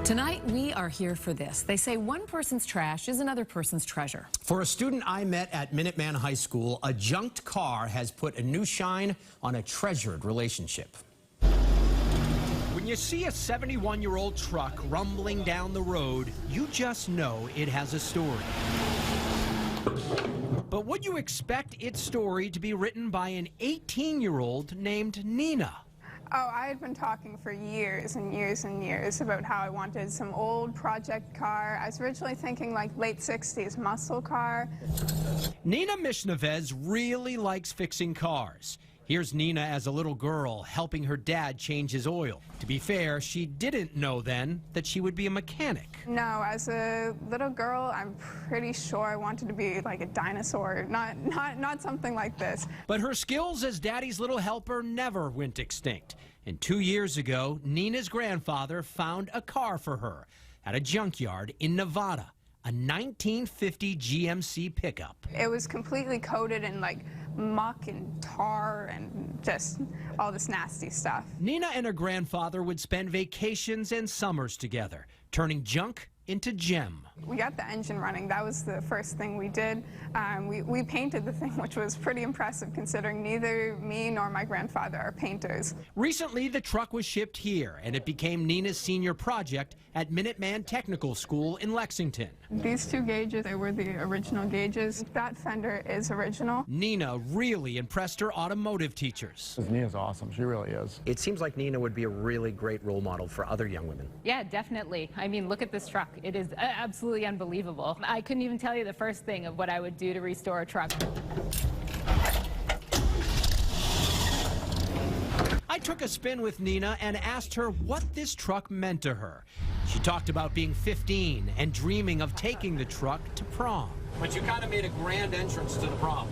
Tonight, we are here for this. They say one person's trash is another person's treasure. For a student I met at Minuteman High School, a junked car has put a new shine on a treasured relationship. When you see a 71-year-old truck rumbling down the road, you just know it has a story. But would you expect its story to be written by an 18-year-old named Nina? Oh, I had been talking for years and years and years about how I wanted some old project car. I was originally thinking like late 60s muscle car. Nina Michnovez really likes fixing cars. Here's Nina as a little girl helping her dad change his oil. To be fair, she didn't know then that she would be a mechanic. No, as a little girl, I'm pretty sure I wanted to be like a dinosaur, not something like this. But her skills as daddy's little helper never went extinct. And 2 years ago, Nina's grandfather found a car for her at a junkyard in Nevada, a 1950 GMC pickup. It was completely coated in like muck and tar and just all this nasty stuff. Nina and her grandfather would spend vacations and summers together, turning junk into gem. We got the engine running. That was the first thing we did. We painted the thing, which was pretty impressive considering neither me nor my grandfather are painters. Recently, the truck was shipped here, and it became Nina's senior project at Minuteman Technical School in Lexington. These two gauges, they were the original gauges. That fender is original. Nina really impressed her automotive teachers. Nina's awesome. She really is. It seems like Nina would be a really great role model for other young women. Yeah, definitely. I mean, look at this truck. It is absolutely unbelievable. I couldn't even tell you the first thing of what I would do to restore a truck. I took a spin with Nina and asked her what this truck meant to her. She talked about being 15 and dreaming of taking the truck to prom. But you kind of made a grand entrance to the prom.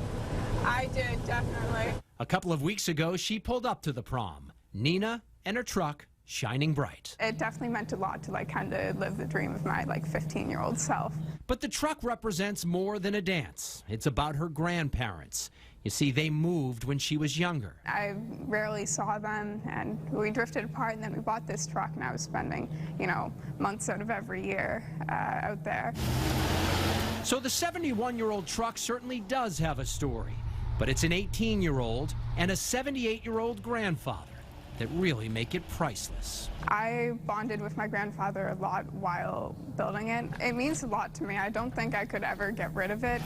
I did, definitely. A couple of weeks ago, she pulled up to the prom. Nina and her truck shining bright. It definitely meant a lot to like kind of live the dream of my like 15-year-old self. But the truck represents more than a dance. It's about her grandparents. You see, they moved when she was younger. I rarely saw them, and we drifted apart, and then we bought this truck, and I was spending, you know, months out of every year out there. So the 71-year-old truck certainly does have a story, but it's an 18-year-old and a 78-year-old grandfather that really make it priceless. I bonded with my grandfather a lot while building it. It means a lot to me. I don't think I could ever get rid of it.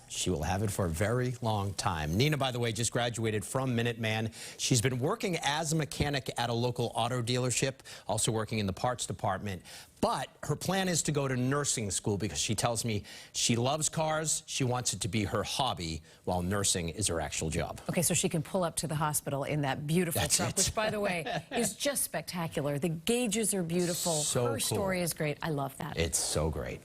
She will have it for a very long time. Nina, by the way, just graduated from Minuteman. She's been working as a mechanic at a local auto dealership, also working in the parts department. But her plan is to go to nursing school because she tells me she loves cars. She wants it to be her hobby while nursing is her actual job. Okay, so she can pull up to the hospital in that beautiful truck, which, by the way, is just spectacular. The gauges are beautiful. So her story is great. I love that. It's so great.